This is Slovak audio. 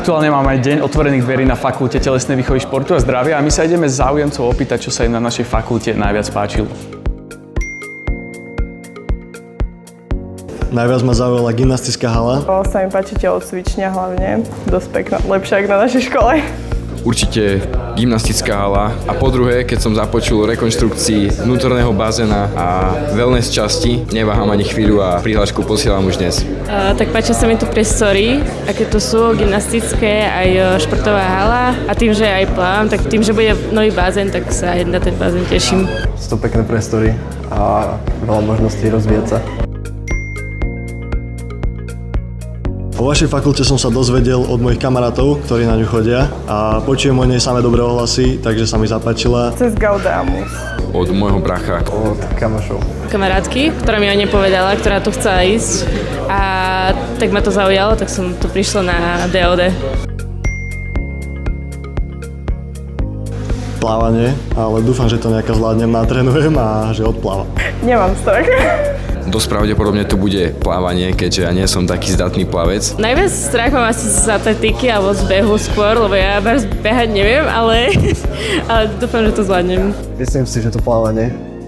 Aktuálne mám aj deň otvorených dverí na fakulte telesnej výchovy, športu a zdravia a my sa ideme záujemcov opýtať, čo sa im na našej fakulte najviac páčilo. Najviac ma zaujala gymnastická hala. Sa mi páči telocvičňa hlavne, dosť pekná, lepšia ako na našej škole. Určite gymnastická hala a po druhé, keď som započul o rekonštrukcii vnútorného bazéna a wellness časti, neváham ani chvíľu a prihlášku posielam už dnes. Tak páčia sa mi tu priestory, aké tu sú, gymnastické, aj športová hala a tým, že aj plávam, tak tým, že bude nový bazén, tak sa aj na ten bazén teším. Sú to pekné priestory a veľa možností rozvíjať sa. O vašej fakulte som sa dozvedel od mojich kamarátov, ktorí na ňu chodia a počujem o nej samé dobré ohlasy, takže sa mi zapáčila. Cez Gaudeamus. Od môjho bracha. Od kamošov. Kamarátky, ktorá mi o nej povedala, ktorá tu chcela ísť a tak ma to zaujalo, tak som tu prišla na DOD. Plávanie, ale dúfam, že to nejako zvládnem, natrénujem a že odplávam. Nemám strach. Dosť pravdepodobne tu bude plávanie, keďže ja nie som taký zdatný plavec. Najviac strach mám asi z atletiky alebo z behu skôr, lebo ja behať neviem, ale dúfam, že to zvládnem. Myslím si, že to plávanie